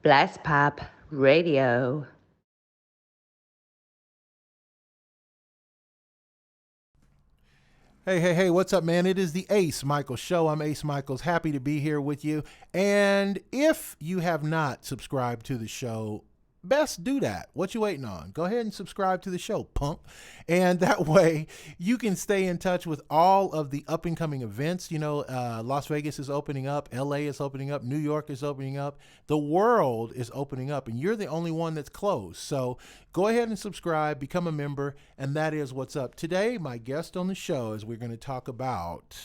Blast Pop Radio. Hey, what's up, man? It is the Ace Michaels Show. I'm Ace Michaels. Happy to be here with you. And if you have not subscribed to the show, best do that. What you waiting on? Go ahead and subscribe to the show, punk. And that way you can stay in touch with all of the up and coming events. Las Vegas is opening up, LA is opening up, New York is opening up, the world is opening up, and you're the only one that's closed. So go ahead and subscribe, become a member, and that is what's up. Today, my guest on the show is we're going to talk about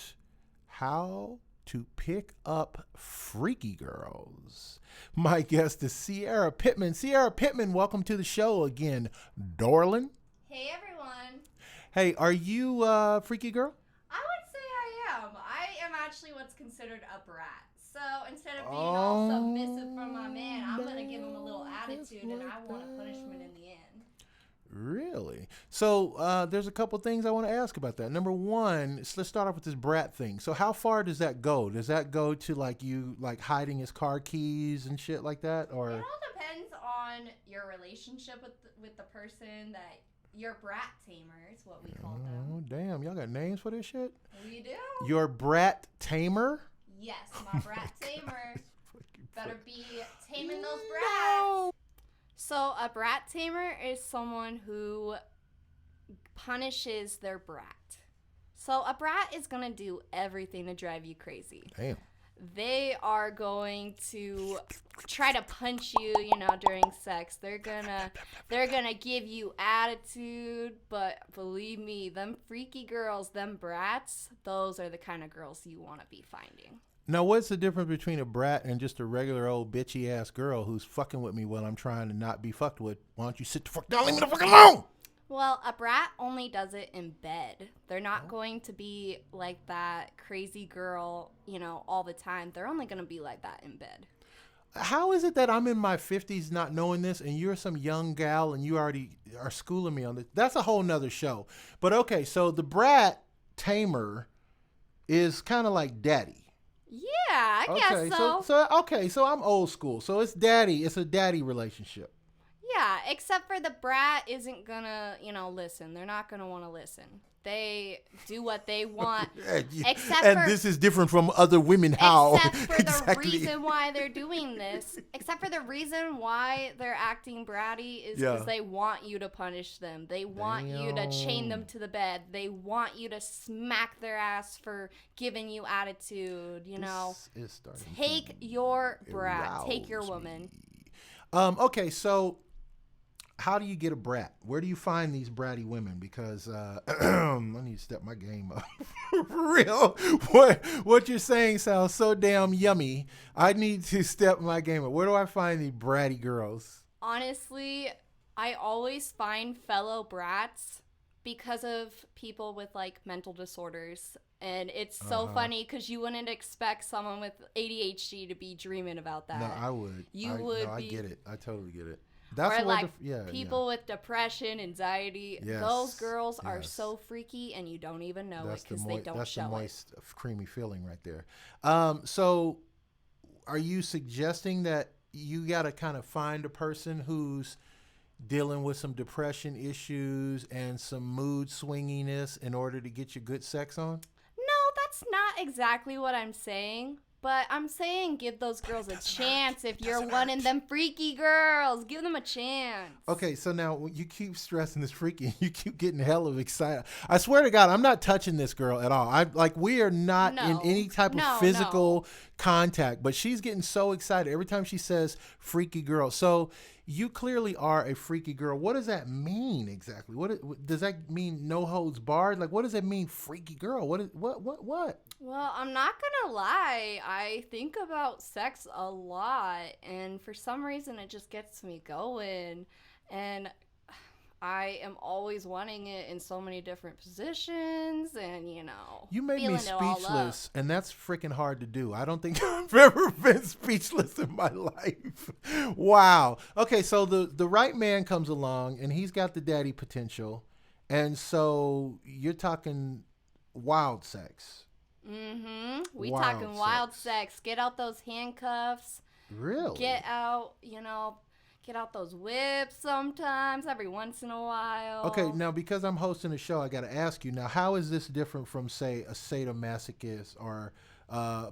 how to pick up freaky girls. My guest is Sierra Pittman. Sierra Pittman, welcome to the show again, darling. Hey everyone. Hey, are you a freaky girl? I would say I am. I am actually what's considered a brat. So instead of being all submissive from my man, I'm going to give him a little attitude and I want a punishment in the end. Really? So there's a couple things I want to ask about that. Number one, let's start off with this brat thing. So how far does that go? Does that go to like you like hiding his car keys and shit like that, or? It all depends on your relationship with the person that your brat tamer is what we call them. Oh damn, y'all got names for this shit? We do. Your brat tamer? Yes, my brat tamer. Better be taming those brats. So a brat tamer is someone who punishes their brat. So a brat is going to do everything to drive you crazy. Damn. They are going to try to punch you, during sex. They're gonna give you attitude, but believe me, them freaky girls, them brats, those are the kind of girls you want to be finding. Now, what's the difference between a brat and just a regular old bitchy ass girl who's fucking with me while I'm trying to not be fucked with? Why don't you sit the fuck down, leave me the fuck alone? Well, a brat only does it in bed. They're not going to be like that crazy girl, all the time. They're only going to be like that in bed. How is it that I'm in my 50s not knowing this and you're some young gal and you already are schooling me on this? That's a whole nother show. But okay, so the brat tamer is kind of like daddy. Yeah, I guess so. So I'm old school. So it's a daddy relationship. Yeah, except for the brat isn't gonna, listen. They're not gonna want to listen. They do what they want. This is different from other women. How? Except for the reason why they're doing this. Except for the reason why they're acting bratty is because they want you to punish them. They want you to chain them to the bed. They want you to smack their ass for giving you attitude. Take your brat. Take your woman. Okay, so how do you get a brat? Where do you find these bratty women? Because I need to step my game up. For real. What you're saying sounds so damn yummy. I need to step my game up. Where do I find these bratty girls? Honestly, I always find fellow brats because of people with like mental disorders. And it's so funny because you wouldn't expect someone with ADHD to be dreaming about that. No, I would. I get it. I totally get it. That's or like people with depression, anxiety. Yes, those girls are so freaky, and you don't even know it because they don't show it. That's the moist, creamy feeling right there. So, are you suggesting that you got to kind of find a person who's dealing with some depression issues and some mood swinginess in order to get your good sex on? No, that's not exactly what I'm saying. But I'm saying give those girls a chance if you're one of them freaky girls. Give them a chance. Okay, so now you keep stressing this freaky. You keep getting hella excited. I swear to God, I'm not touching this girl at all. We are not in any type of physical contact. But she's getting so excited every time she says freaky girl. So you clearly are a freaky girl. What does that mean exactly? What does that mean? No holds barred? Like, what does that mean, freaky girl? What? Well, I'm not gonna lie. I think about sex a lot, and for some reason, it just gets me going. And I am always wanting it in so many different positions, and you made me speechless, and that's freaking hard to do. I don't think I've ever been speechless in my life. Wow. Okay, so the right man comes along, and he's got the daddy potential, and so you're talking wild sex. We talking wild sex. Get out those handcuffs. Really? Get out, get out those whips sometimes, every once in a while. Okay, now because I'm hosting a show, I got to ask you now, how is this different from, say, a sadomasochist or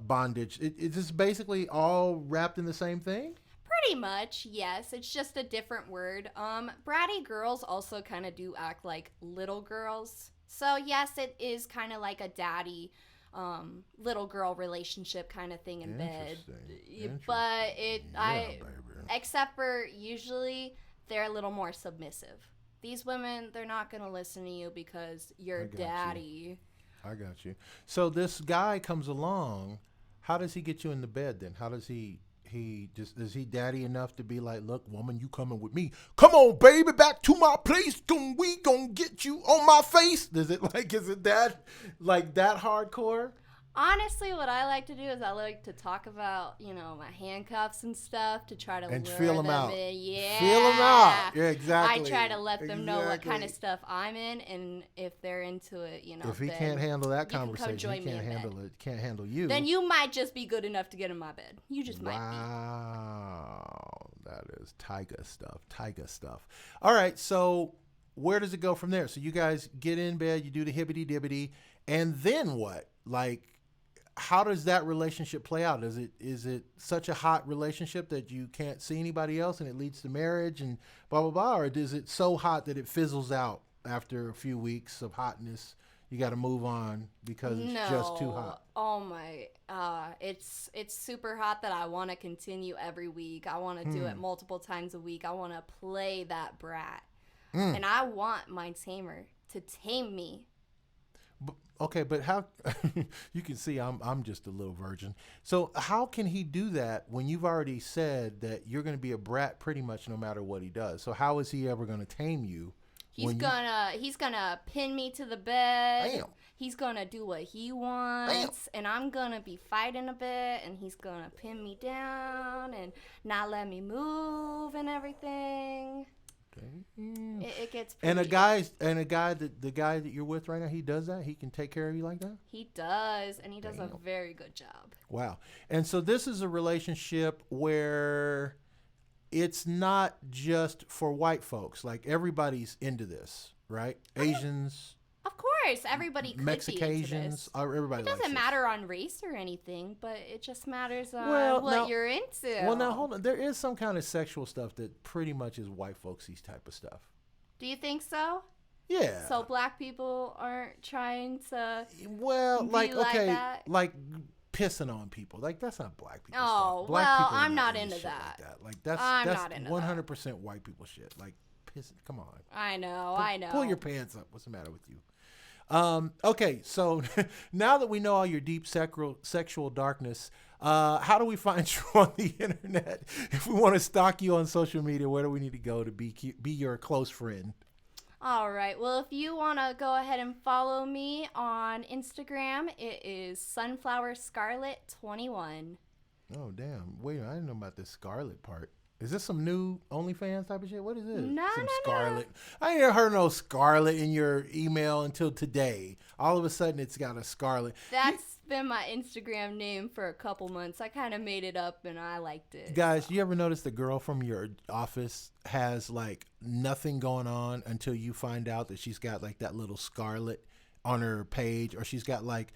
bondage? Is this basically all wrapped in the same thing? Pretty much, yes. It's just a different word. Bratty girls also kind of do act like little girls. So, yes, it is kind of like a daddy little girl relationship kind of thing in bed. But except for usually they're a little more submissive. These women, they're not going to listen to you because you're daddy. I got you. So this guy comes along. How does he get you in the bed then? How does he is he daddy enough to be like, look, woman, you coming with me? Come on, baby, back to my place. We gonna get you on my face. Is it that hardcore? Honestly, what I like to do is I like to talk about, my handcuffs and stuff to try to and lure feel them out. in. Yeah. Feel them out. Yeah, exactly. I try to let them know what kind of stuff I'm in, and if they're into it, If he can't handle that conversation, he can't handle it. Can't handle you. Then you might just be good enough to get in my bed. You just might be. Wow, that is tiger stuff. Tiger stuff. All right, so where does it go from there? So you guys get in bed, you do the hibbity dibbity, and then what? Like, how does that relationship play out? Is it such a hot relationship that you can't see anybody else and it leads to marriage and blah blah blah, or is it so hot that it fizzles out after a few weeks of hotness? You got to move on because it's just too hot. Oh my, it's super hot that I want to continue every week. I want to do it multiple times a week. I want to play that brat, and I want my tamer to tame me. Okay, but how? You can see I'm just a little virgin. So how can he do that when you've already said that you're going to be a brat pretty much no matter what he does? So how is he ever going to tame you? He's gonna pin me to the bed. Damn. He's gonna do what he wants, and I'm gonna be fighting a bit, and he's gonna pin me down and not let me move and everything. It gets pretty. The guy that you're with right now, he does that. He can take care of you like that. He does, and he does a very good job. Wow. And so this is a relationship where it's not just for white folks. Like, everybody's into this, right? Asians. Of course, everybody could Mexicans, be into this. Everybody. It doesn't matter on race or anything, but it just matters on what you're into. Well, now hold on. There is some kind of sexual stuff that pretty much is white folksy type of stuff. Do you think so? Yeah. So black people aren't trying to. Well, like that? like pissing on people. Like, that's not black people. Oh, black well, people I'm not into that. Like that's not into 100% white people shit. Like, pissing. Come on. I know. Pull your pants up. What's the matter with you? Okay, so now that we know all your deep sexual darkness, how do we find you on the internet? If we want to stalk you on social media, where do we need to go to be your close friend? All right. Well, if you want to go ahead and follow me on Instagram, it is sunflowerscarlet21. Oh, damn. Wait, I didn't know about this Scarlet part. Is this some new OnlyFans type of shit? What is this? No. Scarlet. I ain't never heard no Scarlet in your email until today. All of a sudden, it's got a Scarlet. That's been my Instagram name for a couple months. I kind of made it up, and I liked it. Guys, you ever notice the girl from your office has, like, nothing going on until you find out that she's got, like, that little Scarlet on her page, or she's got, like,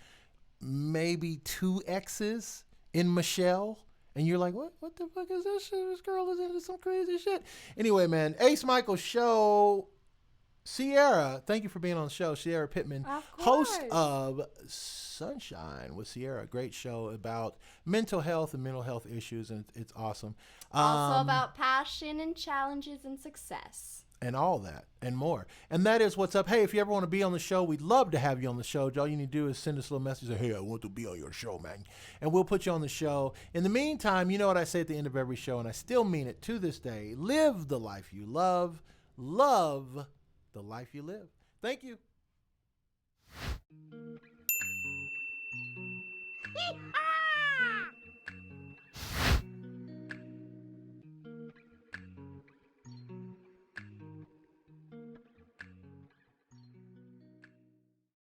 maybe 2 X's in Michelle? And you're like, what the fuck is this shit? This girl is into some crazy shit. Anyway, man, Ace Michaels Show. Sierra, thank you for being on the show. Sierra Pittman, host of Sunshine with Sierra. Great show about mental health and mental health issues, and it's awesome. Also about passion and challenges and success. And all that and more. And that is what's up. Hey, if you ever want to be on the show, we'd love to have you on the show. All you need to do is send us a little message. Say, hey, I want to be on your show, man. And we'll put you on the show. In the meantime, you know what I say at the end of every show, and I still mean it to this day. Live the life you love. Love the life you live. Thank you.